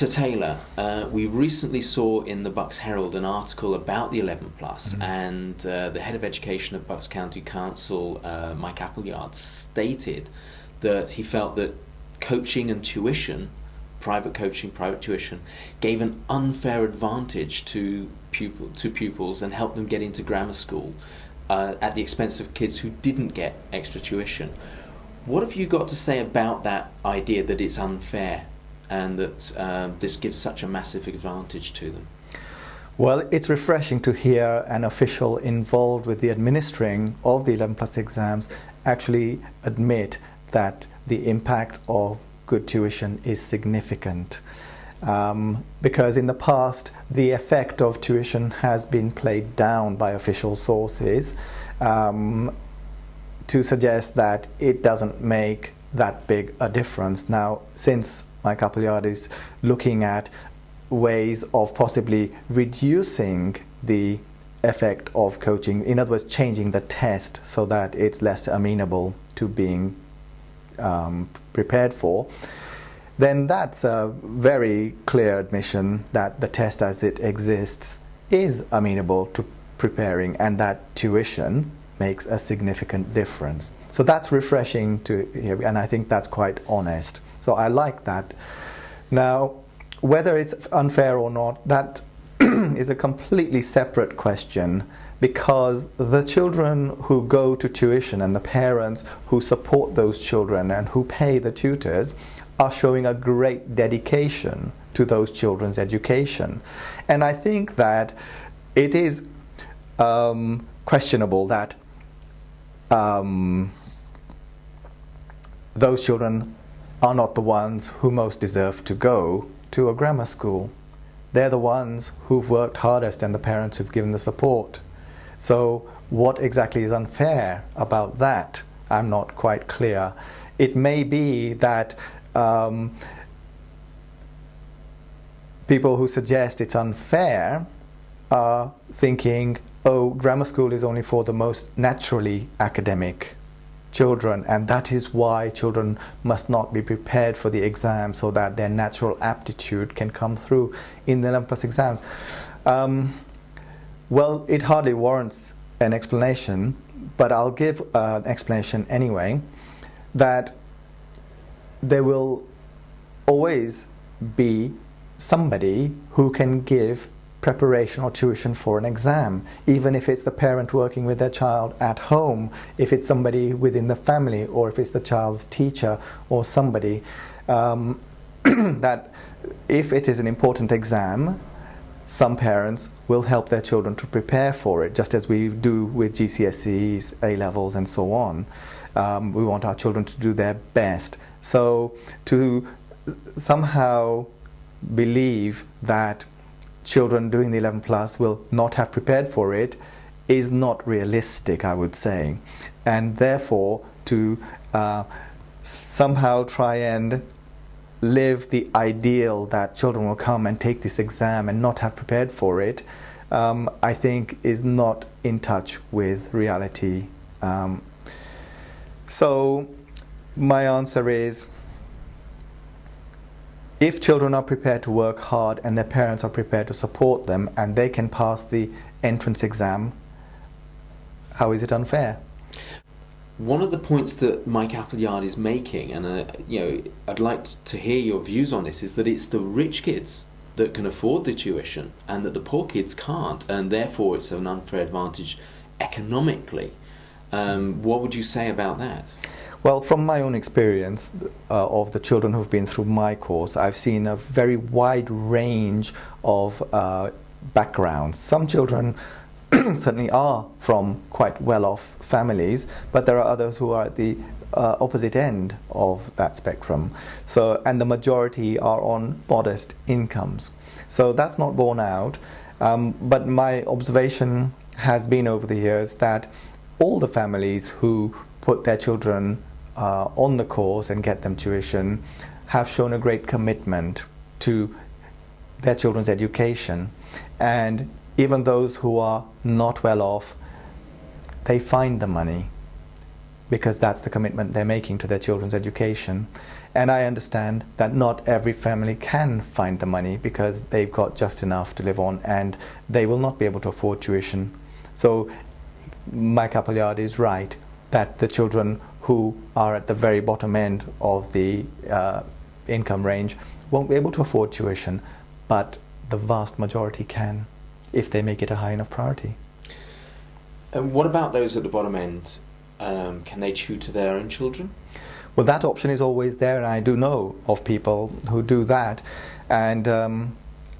Sir Taylor, we recently saw in the Bucks Herald an article about the 11 plus, and the head of education of Bucks County Council, Mike Appleyard, stated that he felt that coaching and tuition, private coaching, private tuition, gave an unfair advantage to pupils and helped them get into grammar school at the expense of kids who didn't get extra tuition. What have you got to say about that idea that it's unfair and that this gives such a massive advantage to them? Well, it's refreshing to hear an official involved with the administering of the 11 plus exams actually admit that the impact of good tuition is significant. Because in the past, the effect of tuition has been played down by official sources to suggest that it doesn't make that big a difference. Now, since Mike Appleyard is looking at ways of possibly reducing the effect of coaching, in other words, changing the test so that it's less amenable to being prepared for, then that's a very clear admission that the test as it exists is amenable to preparing, and that tuition makes a significant difference. So that's refreshing to hear, and I think that's quite honest. So I like that. Now, whether it's unfair or not, that is a completely separate question, because the children who go to tuition and the parents who support those children and who pay the tutors are showing a great dedication to those children's education. And I think that it is questionable that those children are not the ones who most deserve to go to a grammar school. They're the ones who've worked hardest and the parents who've given the support. So what exactly is unfair about that? I'm not quite clear. It may be that people who suggest it's unfair are thinking, oh, grammar school is only for the most naturally academic children, and that is why children must not be prepared for the exam so that their natural aptitude can come through in the 11 plus exams. Well, it hardly warrants an explanation, but I'll give an explanation anyway, that there will always be somebody who can give preparation or tuition for an exam, even if it's the parent working with their child at home, if it's somebody within the family, or if it's the child's teacher or somebody, that if it is an important exam, some parents will help their children to prepare for it, just as we do with GCSEs, A-levels and so on. We want our children to do their best. So to somehow believe that children doing the 11 plus will not have prepared for it is not realistic, I would say. And therefore, to somehow try and live the ideal that children will come and take this exam and not have prepared for it, I think is not in touch with reality. So my answer is, if children are prepared to work hard and their parents are prepared to support them and they can pass the entrance exam, how is it unfair? One of the points that Mike Appleyard is making, and I'd like to hear your views on this, is that it's the rich kids that can afford the tuition and that the poor kids can't, and therefore it's an unfair advantage economically. What would you say about that? Well, from my own experience of the children who've been through my course, I've seen a very wide range of backgrounds. Some children certainly are from quite well-off families, but there are others who are at the opposite end of that spectrum. So, and the majority are on modest incomes. So that's not borne out. But my observation has been over the years that all the families who put their children on the course and get them tuition have shown a great commitment to their children's education. And even those who are not well off, they find the money. because that's the commitment they're making to their children's education. And I understand that not every family can find the money because they've got just enough to live on and they will not be able to afford tuition. So Mike Appleyard is right that the children who are at the very bottom end of the income range won't be able to afford tuition, but the vast majority can if they make it a high enough priority. And what about those at the bottom end? Can they tutor their own children? Well, that option is always there, and I do know of people who do that, and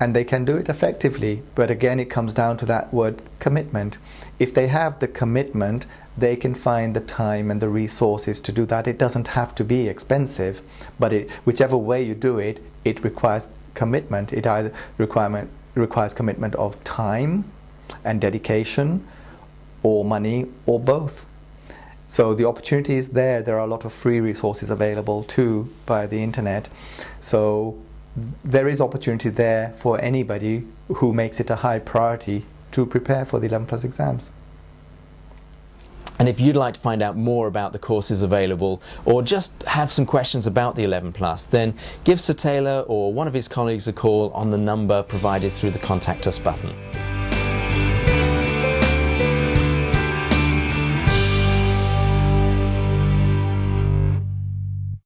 they can do it effectively. But again, it comes down to that word commitment. If they have the commitment, they can find the time and the resources to do that. It doesn't have to be expensive, but whichever way you do it, it requires commitment. It either requires commitment of time and dedication, or money, or both. So the opportunity is there. There are a lot of free resources available too by the internet. So there is opportunity there for anybody who makes it a high priority to prepare for the 11+ exams. And if you'd like to find out more about the courses available or just have some questions about the 11+, then give Sir Taylor or one of his colleagues a call on the number provided through the Contact Us button.